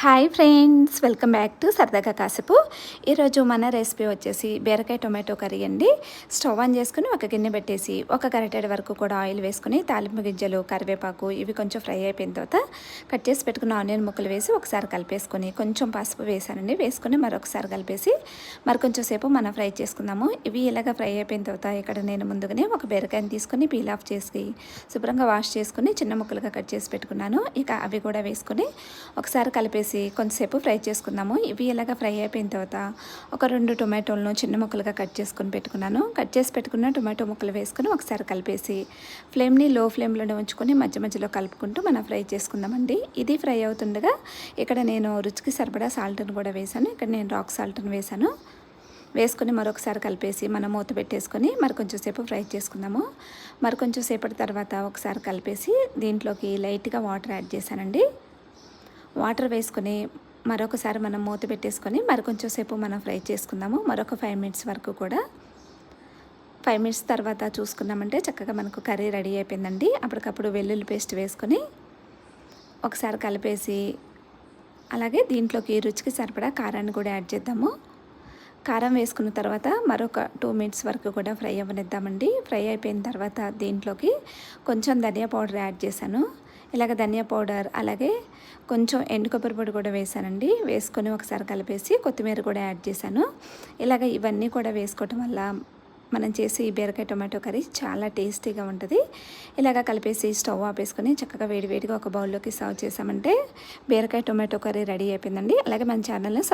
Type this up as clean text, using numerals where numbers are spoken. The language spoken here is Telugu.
Hi friends, welcome back to సరదాగా కాసేపు. ఈరోజు మన రెసిపీ వచ్చేసి బీరకాయ టొమాటో కర్రీ అండి. స్టవ్ ఆన్ చేసుకుని ఒక గిన్నె పెట్టేసి ఒక గరిటెడ వరకు కూడా ఆయిల్ వేసుకుని తాలింపు గింజలు, కరివేపాకు ఇవి కొంచెం ఫ్రై అయిపోయిన తర్వాత కట్ చేసి పెట్టుకున్న ఆనియన్ ముక్కలు వేసి ఒకసారి కలిపేసుకొని కొంచెం పసుపు వేసానండి. వేసుకుని మరొకసారి కలిపేసి మరి కొంచెం సేపు మనం ఫ్రై చేసుకుందాము. ఇవి ఇలాగ ఫ్రై అయిపోయిన తర్వాత ఇక్కడ నేను ముందుగానే ఒక బీరకాయని తీసుకుని పీల్ ఆఫ్ చేసి శుభ్రంగా వాష్ చేసుకుని చిన్న ముక్కలుగా కట్ చేసి పెట్టుకున్నాను. ఇక అవి కూడా వేసుకొని ఒకసారి కలిపేసి కొంతసేపు ఫ్రై చేసుకుందాము. ఇవి ఇలాగ ఫ్రై అయిపోయిన తర్వాత ఒక 2 టొమాటోలను చిన్న ముక్కలుగా కట్ చేసుకొని పెట్టుకున్నాను. కట్ చేసి పెట్టుకున్న టొమాటో ముక్కలు వేసుకొని ఒకసారి కలిపేసి ఫ్లేమ్ని లో ఫ్లేమ్లోనే ఉంచుకొని మధ్య మధ్యలో కలుపుకుంటూ మనం ఫ్రై చేసుకుందామండి. ఇది ఫ్రై అవుతుండగా ఇక్కడ నేను రుచికి సరిపడా సాల్ట్ని కూడా వేసాను. ఇక్కడ నేను రాక్ సాల్ట్ని వేసాను. వేసుకొని మరొకసారి కలిపేసి మనం మూత పెట్టేసుకొని మరి కొంచెం సేపు ఫ్రై చేసుకుందాము. మరి కొంచెం సేపటి తర్వాత ఒకసారి కలిపేసి దీంట్లోకి లైట్గా వాటర్ యాడ్ చేశానండి. వాటర్ వేసుకొని మరొకసారి మనం మూత పెట్టేసుకొని మరి కొంచెం సేపు మనం ఫ్రై చేసుకుందాము. మరొక 5 మినిట్స్ వరకు కూడా 5 మినిట్స్ తర్వాత చూసుకున్నామంటే చక్కగా మనకు కర్రీ రెడీ అయిపోయిందండి. అప్పటికప్పుడు వెల్లుల్లి పేస్ట్ వేసుకొని ఒకసారి కలిపేసి అలాగే దీంట్లోకి రుచికి సరిపడా కారాన్ని కూడా యాడ్ చేద్దాము. కారం వేసుకున్న తర్వాత మరొక 2 మినిట్స్ వరకు కూడా ఫ్రై అవ్వనిద్దామండి. ఫ్రై అయిపోయిన తర్వాత దీంట్లోకి కొంచెం ధనియా పౌడర్ యాడ్ చేశాను. ఇలాగ ధనియా పౌడర్ అలాగే కొంచెం ఎండు కొబ్బరి పొడి కూడా వేసానండి. వేసుకొని ఒకసారి కలిపేసి కొత్తిమీర కూడా యాడ్ చేశాను. ఇలాగ ఇవన్నీ కూడా వేసుకోవటం వల్ల మనం చేసి ఈ బీరకాయ టొమాటో కర్రీ చాలా టేస్టీగా ఉంటుంది. ఇలాగ కలిపేసి స్టవ్ ఆపేసుకొని చక్కగా వేడివేడిగా ఒక బౌల్లోకి సర్వ్ చేసామంటే బీరకాయ టొమాటో కర్రీ రెడీ అయిపోయిందండి. అలాగే మన ఛానల్ని